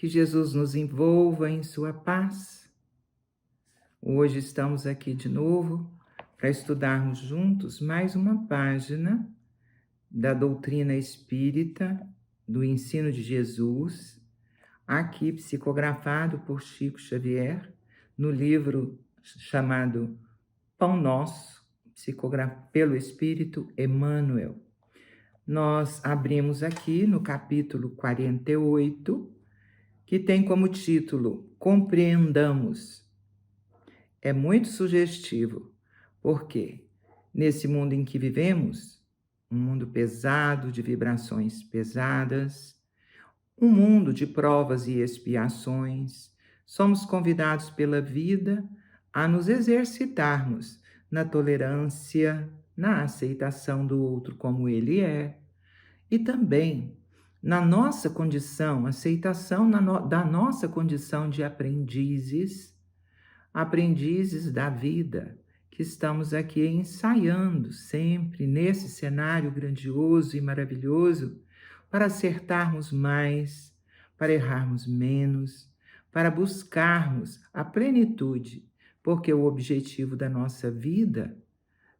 Que Jesus nos envolva em sua paz. Hoje estamos aqui de novo para estudarmos juntos mais uma página da doutrina espírita, do ensino de Jesus, aqui psicografado por Chico Xavier, no livro chamado Pão Nosso, pelo Espírito Emmanuel. Nós abrimos aqui no capítulo 48, que tem como título Compreendamos. É muito sugestivo, porque nesse mundo em que vivemos, um mundo pesado de vibrações pesadas, um mundo de provas e expiações, somos convidados pela vida a nos exercitarmos na tolerância, na aceitação do outro como ele é, e também na nossa condição, aceitação da nossa condição de aprendizes da vida, que estamos aqui ensaiando sempre nesse cenário grandioso e maravilhoso para acertarmos mais, para errarmos menos, para buscarmos a plenitude, porque o objetivo da nossa vida,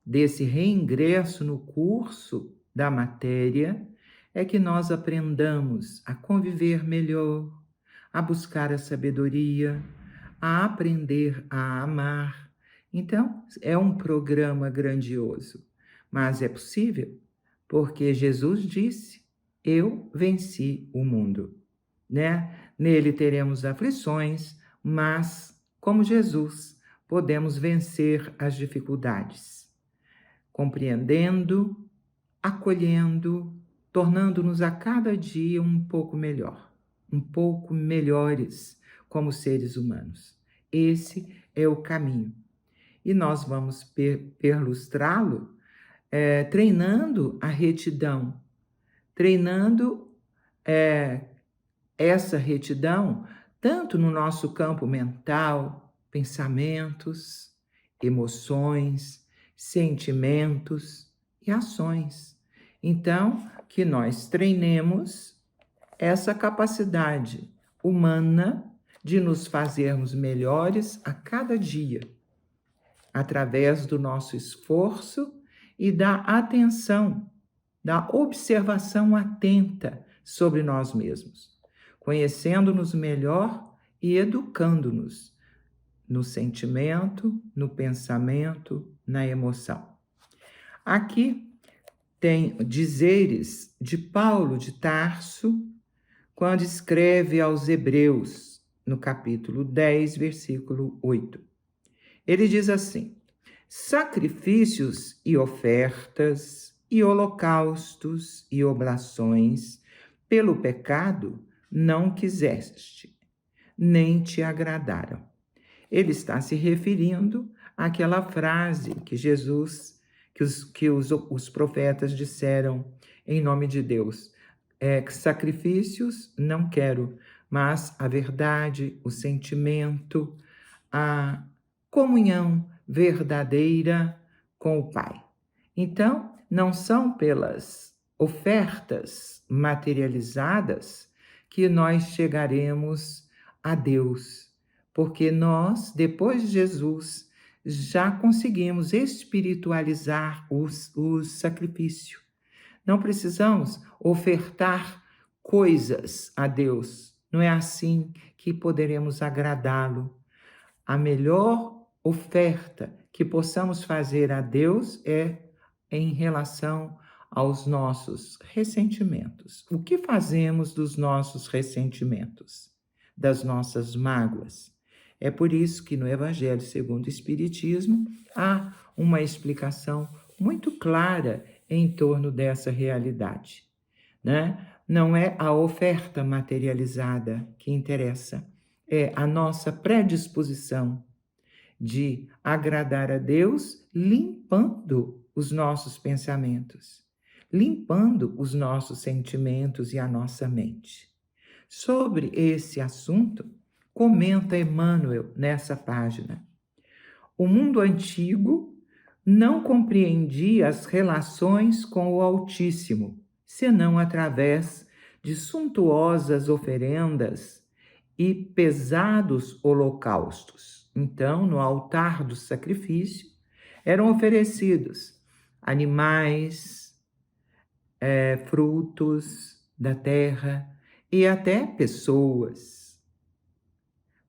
desse reingresso no curso da matéria, é que nós aprendamos a conviver melhor, a buscar a sabedoria, a aprender a amar. Então, é um programa grandioso, mas é possível porque Jesus disse: eu venci o mundo, né? Nele teremos aflições, mas, como Jesus, podemos vencer as dificuldades, compreendendo, acolhendo, tornando-nos a cada dia um pouco melhor, um pouco melhores como seres humanos. Esse é o caminho. E nós vamos perlustrá-lo treinando a retidão, treinando essa retidão tanto no nosso campo mental, pensamentos, emoções, sentimentos e ações. Então, que nós treinemos essa capacidade humana de nos fazermos melhores a cada dia, através do nosso esforço e da atenção, da observação atenta sobre nós mesmos, conhecendo-nos melhor e educando-nos no sentimento, no pensamento, na emoção. Aqui tem dizeres de Paulo de Tarso, quando escreve aos Hebreus, no capítulo 10, versículo 8. Ele diz assim: sacrifícios e ofertas, e holocaustos e oblações, pelo pecado não quiseste, nem te agradaram. Ele está se referindo àquela frase que Jesus, que os profetas disseram em nome de Deus: sacrifícios não quero, mas a verdade, o sentimento, a comunhão verdadeira com o Pai. Então, não são pelas ofertas materializadas que nós chegaremos a Deus, porque nós, depois de Jesus, já conseguimos espiritualizar o sacrifício. Não precisamos ofertar coisas a Deus. Não é assim que poderemos agradá-lo. A melhor oferta que possamos fazer a Deus é em relação aos nossos ressentimentos. O que fazemos dos nossos ressentimentos, das nossas mágoas? É por isso que no Evangelho segundo o Espiritismo há uma explicação muito clara em torno dessa realidade, né? Não é a oferta materializada que interessa, é a nossa predisposição de agradar a Deus limpando os nossos pensamentos, limpando os nossos sentimentos e a nossa mente. Sobre esse assunto, comenta Emmanuel nessa página: o mundo antigo não compreendia as relações com o Altíssimo, senão através de suntuosas oferendas e pesados holocaustos. Então, no altar do sacrifício, eram oferecidos animais, frutos da terra e até pessoas.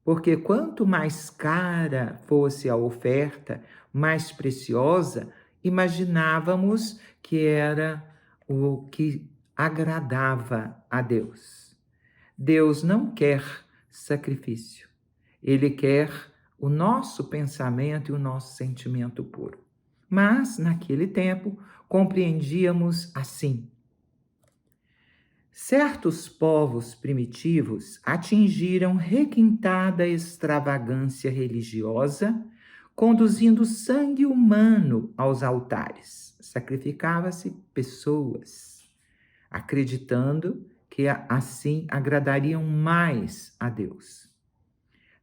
Porque quanto mais cara fosse a oferta, mais preciosa, imaginávamos que era o que agradava a Deus. Deus não quer sacrifício. Ele quer o nosso pensamento e o nosso sentimento puro. Mas, naquele tempo, compreendíamos assim. Certos povos primitivos atingiram requintada extravagância religiosa, conduzindo sangue humano aos altares. Sacrificava-se pessoas, acreditando que assim agradariam mais a Deus.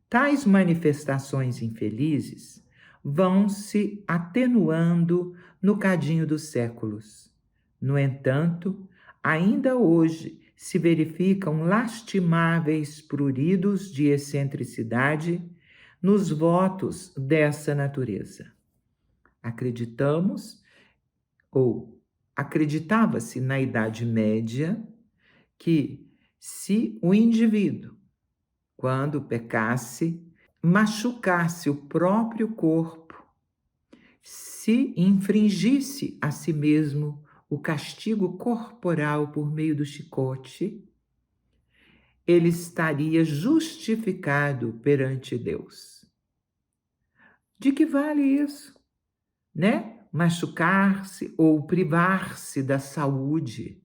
Tais manifestações infelizes vão se atenuando no cadinho dos séculos. No entanto, ainda hoje se verificam lastimáveis pruridos de excentricidade nos votos dessa natureza. Acreditamos, ou acreditava-se na Idade Média, que se o indivíduo, quando pecasse, machucasse o próprio corpo, se infringisse a si mesmo o castigo corporal por meio do chicote, ele estaria justificado perante Deus. De que vale isso, né? Machucar-se ou privar-se da saúde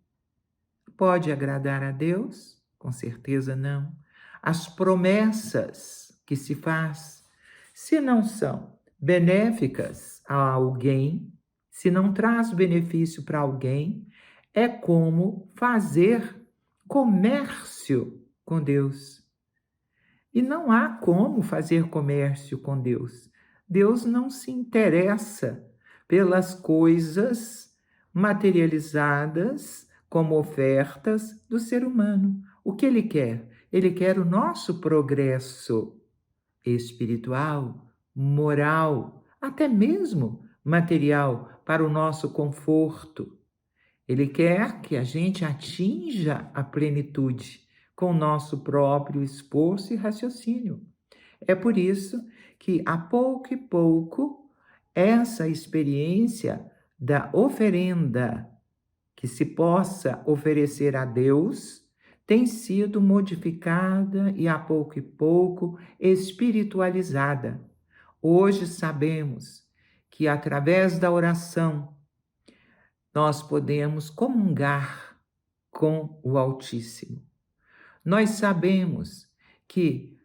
pode agradar a Deus? Com certeza não. As promessas que se faz, se não são benéficas a alguém, se não traz benefício para alguém, é como fazer comércio com Deus. E não há como fazer comércio com Deus. Deus não se interessa pelas coisas materializadas como ofertas do ser humano. O que ele quer? Ele quer o nosso progresso espiritual, moral, até mesmo material, para o nosso conforto. Ele quer que a gente atinja a plenitude com o nosso próprio esforço e raciocínio. É por isso que, a pouco e pouco, essa experiência da oferenda que se possa oferecer a Deus tem sido modificada e, a pouco e pouco, espiritualizada. Hoje sabemos que, através da oração, nós podemos comungar com o Altíssimo. Nós sabemos que,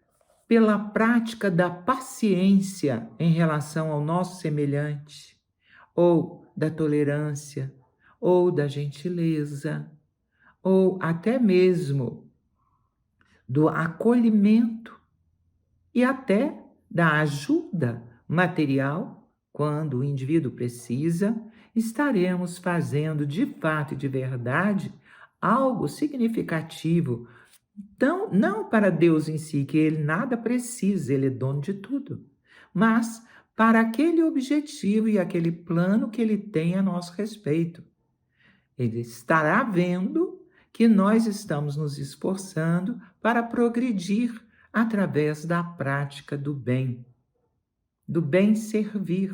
pela prática da paciência em relação ao nosso semelhante, ou da tolerância, ou da gentileza, ou até mesmo do acolhimento e até da ajuda material, quando o indivíduo precisa, estaremos fazendo de fato e de verdade algo significativo, então, não para Deus em si, que ele nada precisa, ele é dono de tudo, mas para aquele objetivo e aquele plano que ele tem a nosso respeito. Ele estará vendo que nós estamos nos esforçando para progredir através da prática do bem servir,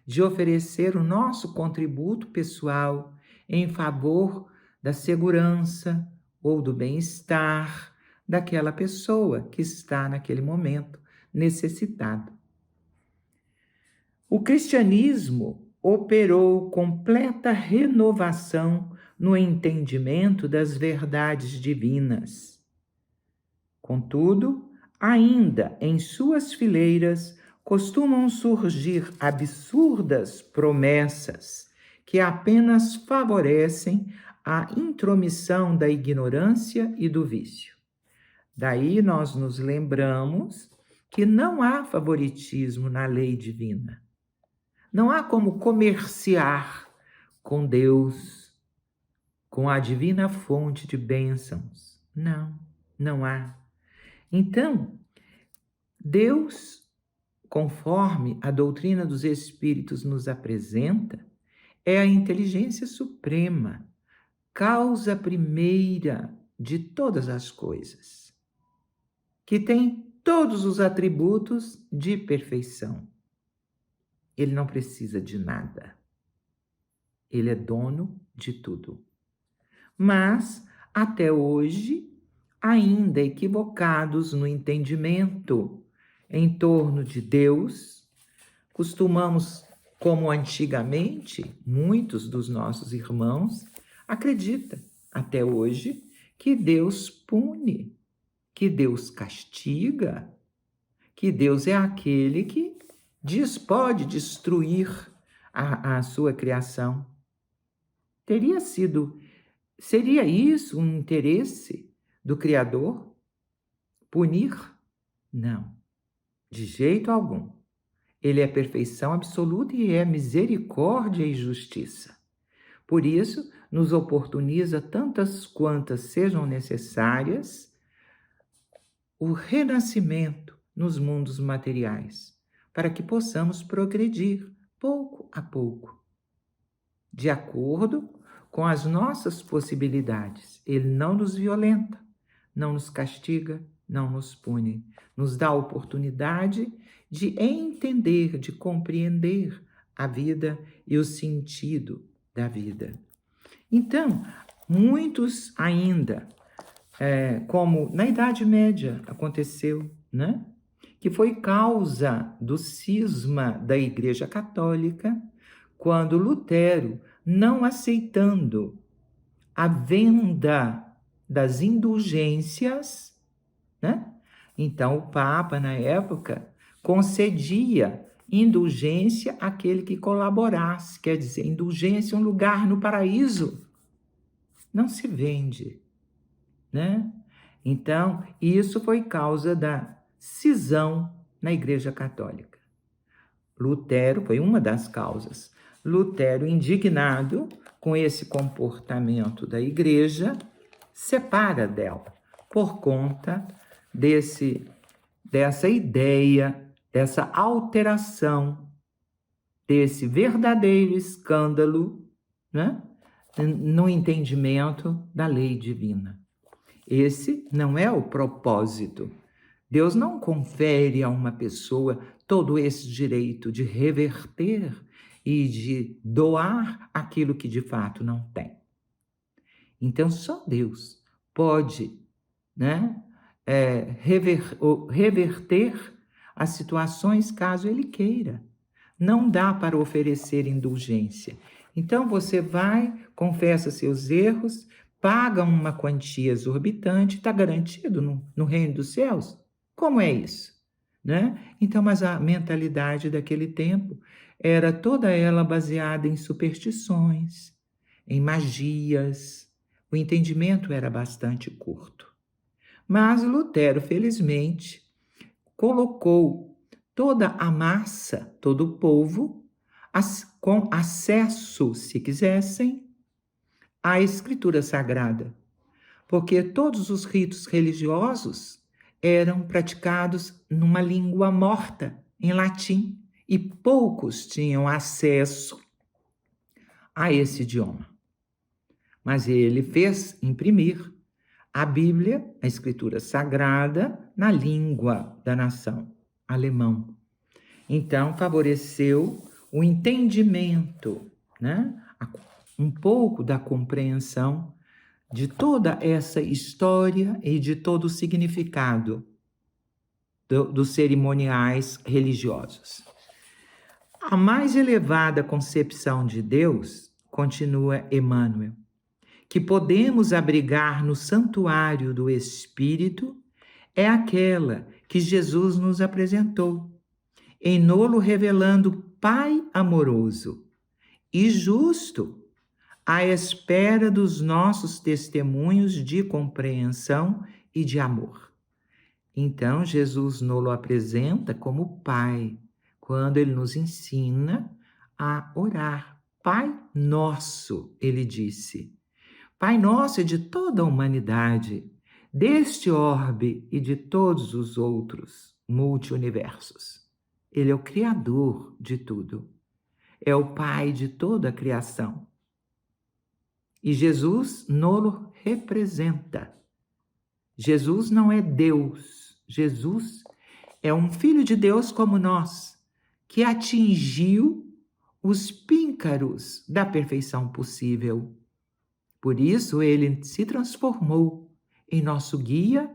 de oferecer o nosso contributo pessoal em favor da segurança ou do bem-estar daquela pessoa que está naquele momento necessitada. O cristianismo operou completa renovação no entendimento das verdades divinas. Contudo, ainda em suas fileiras costumam surgir absurdas promessas que apenas favorecem a intromissão da ignorância e do vício. Daí nós nos lembramos que não há favoritismo na lei divina. Não há como comerciar com Deus, com a divina fonte de bênçãos. Não há. Então, Deus, conforme a doutrina dos Espíritos nos apresenta, é a inteligência suprema, causa primeira de todas as coisas, que tem todos os atributos de perfeição. Ele não precisa de nada. Ele é dono de tudo. Mas, até hoje, ainda equivocados no entendimento em torno de Deus, costumamos, como antigamente, muitos dos nossos irmãos acreditam até hoje que Deus pune, que Deus castiga, que Deus é aquele que pode destruir a sua criação. Seria isso um interesse do Criador? Punir? Não, de jeito algum. Ele é perfeição absoluta e é misericórdia e justiça. Por isso, nos oportuniza tantas quantas sejam necessárias o renascimento nos mundos materiais, para que possamos progredir pouco a pouco, de acordo com as nossas possibilidades. Ele não nos violenta, não nos castiga, não nos pune. Nos dá a oportunidade de entender, de compreender a vida e o sentido da vida. Então, muitos ainda, como na Idade Média aconteceu, né? Que foi causa do cisma da Igreja Católica, quando Lutero, não aceitando a venda das indulgências, né? Então o Papa, na época, concedia indulgência àquele que colaborasse, quer dizer, indulgência é um lugar no paraíso, não se vende, né? Então, isso foi causa da cisão na Igreja Católica. Lutero foi uma das causas. Lutero, indignado com esse comportamento da Igreja, separa dela, por conta dessa ideia, dessa alteração, desse verdadeiro escândalo, né, no entendimento da lei divina. Esse não é o propósito. Deus não confere a uma pessoa todo esse direito de reverter e de doar aquilo que de fato não tem. Então, só Deus pode, né, reverter as situações caso Ele queira. Não dá para oferecer indulgência. Então, você vai, confessa seus erros, paga uma quantia exorbitante, está garantido no reino dos céus? Como é isso? Né? Então, mas a mentalidade daquele tempo era toda ela baseada em superstições, em magias. O entendimento era bastante curto. Mas Lutero, felizmente, colocou toda a massa, todo o povo, com acesso, se quisessem, à Escritura Sagrada, porque todos os ritos religiosos eram praticados numa língua morta, em latim, e poucos tinham acesso a esse idioma. Mas ele fez imprimir a Bíblia, a Escritura Sagrada, na língua da nação, alemão. Então, favoreceu o entendimento, né? Um pouco da compreensão de toda essa história e de todo o significado dos cerimoniais religiosos. A mais elevada concepção de Deus, continua Emmanuel, que podemos abrigar no santuário do Espírito, é aquela que Jesus nos apresentou, em nolo revelando Pai amoroso e justo, à espera dos nossos testemunhos de compreensão e de amor. Então, Jesus nos apresenta como Pai, quando Ele nos ensina a orar. Pai nosso, Ele disse. Pai nosso é de toda a humanidade. deste orbe e de todos os outros multiuniversos. Ele é o Criador de tudo. É o Pai de toda a criação. E Jesus nos representa. Jesus não é Deus. Jesus é um filho de Deus como nós, que atingiu os píncaros da perfeição possível. Por isso, ele se transformou em nosso guia,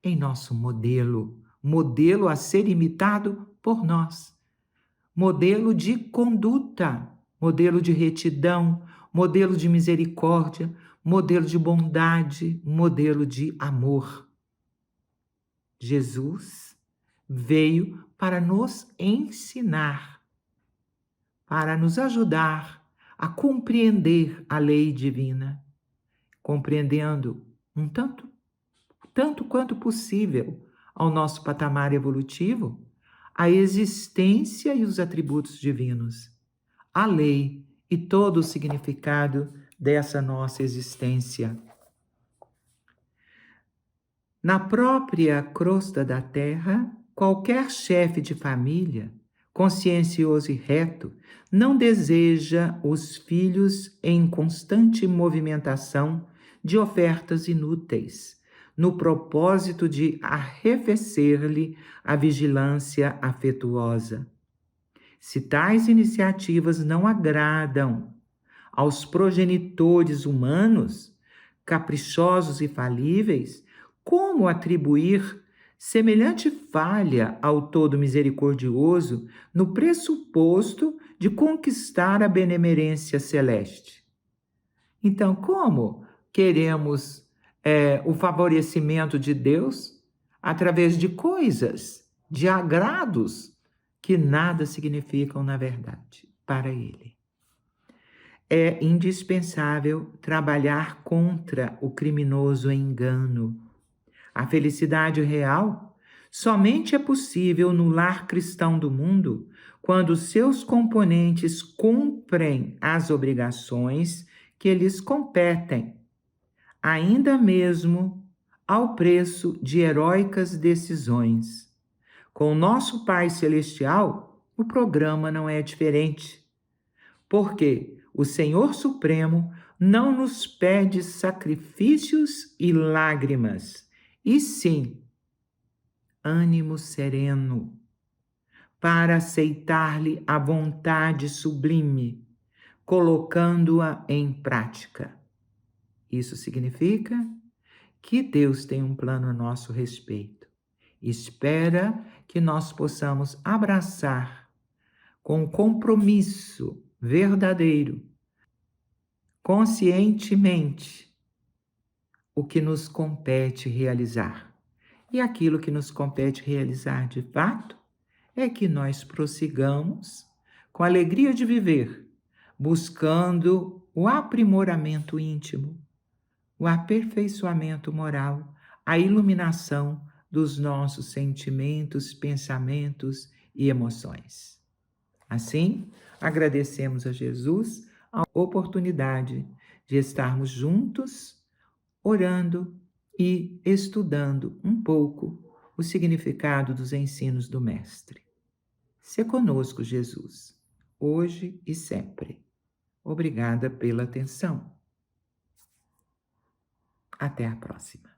em nosso modelo, modelo a ser imitado por nós, modelo de conduta, modelo de retidão, modelo de misericórdia, modelo de bondade, modelo de amor. Jesus veio para nos ensinar, para nos ajudar a compreender a lei divina, compreendendo tanto quanto possível ao nosso patamar evolutivo, a existência e os atributos divinos, a lei e todo o significado dessa nossa existência. Na própria crosta da terra, qualquer chefe de família, consciencioso e reto, não deseja os filhos em constante movimentação de ofertas inúteis, no propósito de arrefecer-lhe a vigilância afetuosa. Se tais iniciativas não agradam aos progenitores humanos, caprichosos e falíveis, como atribuir semelhante falha ao Todo Misericordioso no pressuposto de conquistar a benemerência celeste? Então, como queremos o favorecimento de Deus através de coisas, de agrados que nada significam na verdade para Ele? É indispensável trabalhar contra o criminoso engano. A felicidade real somente é possível no lar cristão do mundo quando seus componentes cumprem as obrigações que lhes competem, ainda mesmo ao preço de heróicas decisões. Com o nosso Pai Celestial, o programa não é diferente, porque o Senhor Supremo não nos pede sacrifícios e lágrimas, e sim ânimo sereno, para aceitar-lhe a vontade sublime, colocando-a em prática. Isso significa que Deus tem um plano a nosso respeito. Espera que nós possamos abraçar com compromisso verdadeiro, conscientemente, o que nos compete realizar. E aquilo que nos compete realizar de fato é que nós prossigamos com a alegria de viver, buscando o aprimoramento íntimo, o aperfeiçoamento moral, a iluminação dos nossos sentimentos, pensamentos e emoções. Assim, agradecemos a Jesus a oportunidade de estarmos juntos, orando e estudando um pouco o significado dos ensinos do Mestre. Se conosco, Jesus, hoje e sempre. Obrigada pela atenção. Até a próxima.